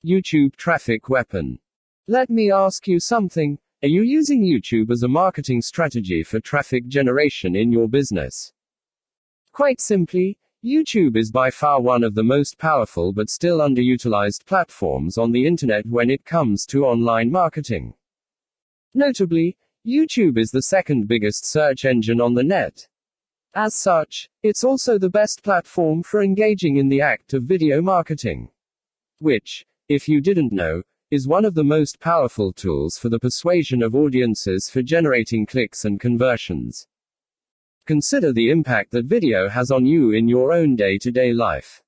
YouTube traffic weapon. Let me ask you something. Are you using YouTube as a marketing strategy for traffic generation in your business? Quite simply, YouTube is by far one of the most powerful but still underutilized platforms on the internet when it comes to online marketing. Notably, YouTube is the second biggest search engine on the net. As such, it's also the best platform for engaging in the act of video marketing. Which, if you didn't know, is one of the most powerful tools for the persuasion of audiences for generating clicks and conversions. Consider the impact that video has on you in your own day-to-day life.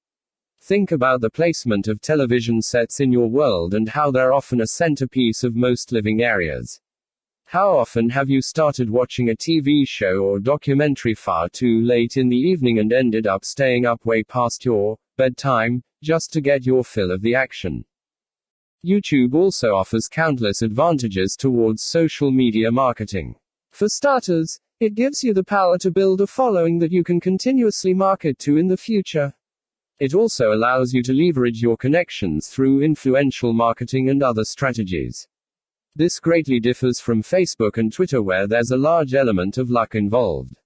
Think about the placement of television sets in your world and how they're often a centerpiece of most living areas. How often have you started watching a TV show or documentary far too late in the evening and ended up staying up way past your bedtime, just to get your fill of the action? YouTube also offers countless advantages towards social media marketing. For starters, it gives you the power to build a following that you can continuously market to in the future. It also allows you to leverage your connections through influential marketing and other strategies. This greatly differs from Facebook and Twitter, where there's a large element of luck involved.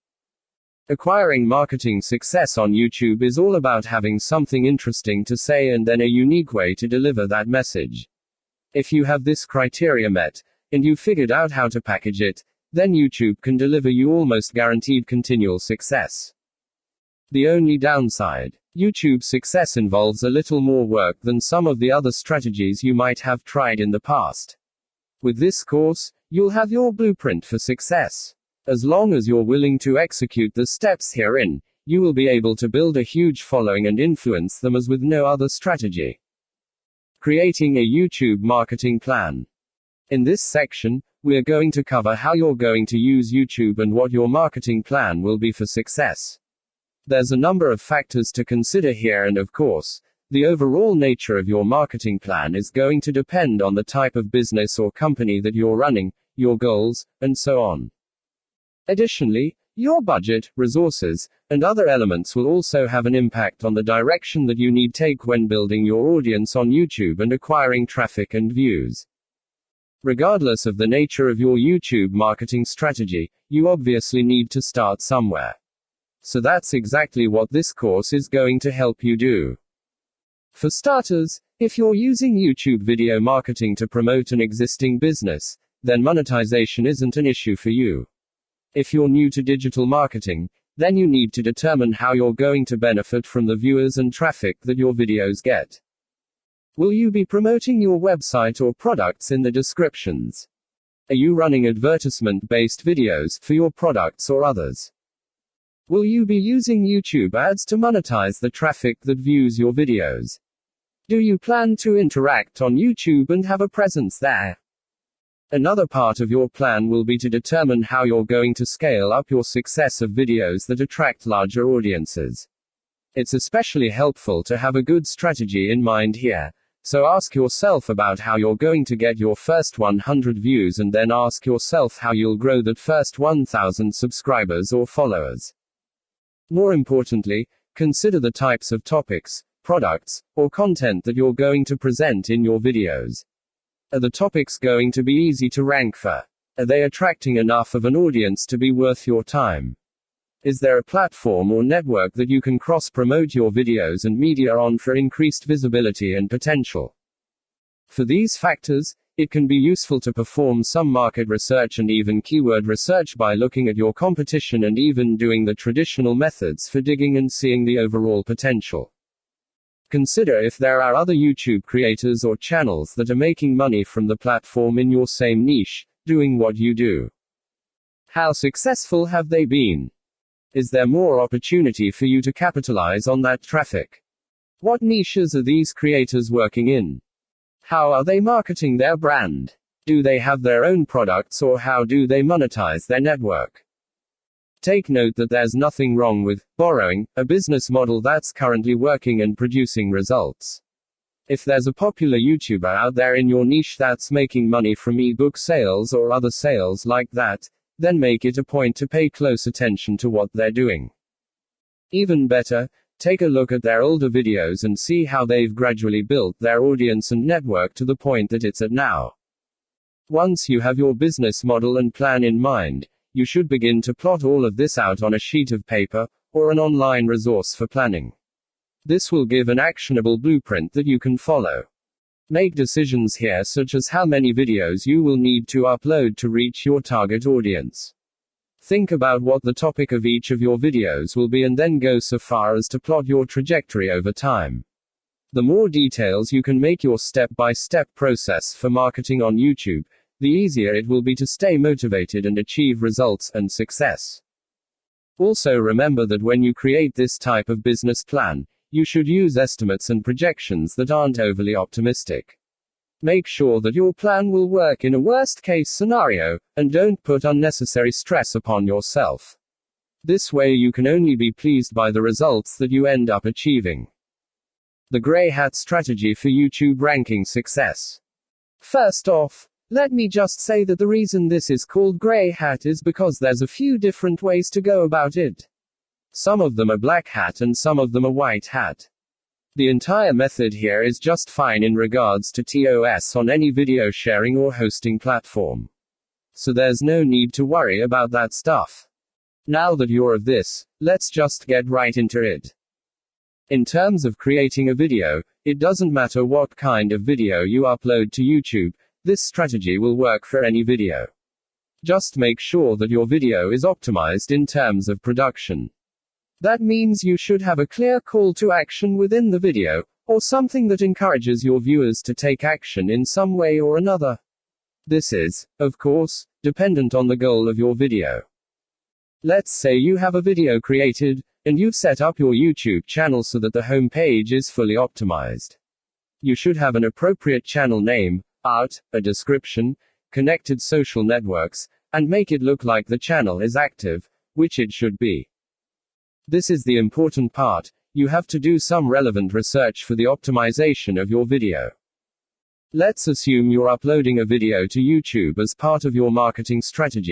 Acquiring marketing success on YouTube is all about having something interesting to say and then a unique way to deliver that message. If you have this criteria met, and you figured out how to package it, then YouTube can deliver you almost guaranteed continual success. The only downside: YouTube's success involves a little more work than some of the other strategies you might have tried in the past. With this course, you'll have your blueprint for success. As long as you're willing to execute the steps herein, you will be able to build a huge following and influence them as with no other strategy. Creating a YouTube marketing plan. In this section, we're going to cover how you're going to use YouTube and what your marketing plan will be for success. There's a number of factors to consider here, and of course, the overall nature of your marketing plan is going to depend on the type of business or company that you're running, your goals, and so on. Additionally, your budget, resources, and other elements will also have an impact on the direction that you need to take when building your audience on YouTube and acquiring traffic and views. Regardless of the nature of your YouTube marketing strategy, you obviously need to start somewhere. So that's exactly what this course is going to help you do. For starters, if you're using YouTube video marketing to promote an existing business, then monetization isn't an issue for you. If you're new to digital marketing, then you need to determine how you're going to benefit from the viewers and traffic that your videos get. Will you be promoting your website or products in the descriptions? Are you running advertisement-based videos for your products or others? Will you be using YouTube ads to monetize the traffic that views your videos? Do you plan to interact on YouTube and have a presence there? Another part of your plan will be to determine how you're going to scale up your success of videos that attract larger audiences. It's especially helpful to have a good strategy in mind here, so ask yourself about how you're going to get your first 100 views and then ask yourself how you'll grow that first 1,000 subscribers or followers. More importantly, consider the types of topics, products, or content that you're going to present in your videos. Are the topics going to be easy to rank for? Are they attracting enough of an audience to be worth your time? Is there a platform or network that you can cross-promote your videos and media on for increased visibility and potential? For these factors, it can be useful to perform some market research and even keyword research by looking at your competition and even doing the traditional methods for digging and seeing the overall potential. Consider if there are other YouTube creators or channels that are making money from the platform in your same niche, doing what you do. How successful have they been? Is there more opportunity for you to capitalize on that traffic? What niches are these creators working in? How are they marketing their brand? Do they have their own products, or how do they monetize their network? Take note that there's nothing wrong with borrowing a business model that's currently working and producing results. If there's a popular YouTuber out there in your niche that's making money from ebook sales or other sales like that, then make it a point to pay close attention to what they're doing. Even better, Take a look at their older videos and see how they've gradually built their audience and network to the point that it's at now. Once you have your business model and plan in mind, you should begin to plot all of this out on a sheet of paper, or an online resource for planning. This will give an actionable blueprint that you can follow. Make decisions here, such as how many videos you will need to upload to reach your target audience. Think about what the topic of each of your videos will be and then go so far as to plot your trajectory over time. The more details you can make your step-by-step process for marketing on YouTube, the easier it will be to stay motivated and achieve results and success. Also remember that when you create this type of business plan, you should use estimates and projections that aren't overly optimistic. Make sure that your plan will work in a worst-case scenario, and don't put unnecessary stress upon yourself. This way you can only be pleased by the results that you end up achieving. The Grey Hat Strategy for YouTube Ranking Success. First off, let me just say that the reason this is called Grey Hat is because there's a few different ways to go about it. Some of them are black hat and some of them are white hat. The entire method here is just fine in regards to TOS on any video sharing or hosting platform. So there's no need to worry about that stuff. Now that you're of this, let's just get right into it. In terms of creating a video, it doesn't matter what kind of video you upload to YouTube, this strategy will work for any video. Just make sure that your video is optimized in terms of production. That means you should have a clear call to action within the video, or something that encourages your viewers to take action in some way or another. This is, of course, dependent on the goal of your video. Let's say you have a video created, and you've set up your YouTube channel so that the home page is fully optimized. You should have an appropriate channel name, art, a description, connected social networks, and make it look like the channel is active, which it should be. This is the important part. You have to do some relevant research for the optimization of your video. Let's assume you're uploading a video to YouTube as part of your marketing strategy.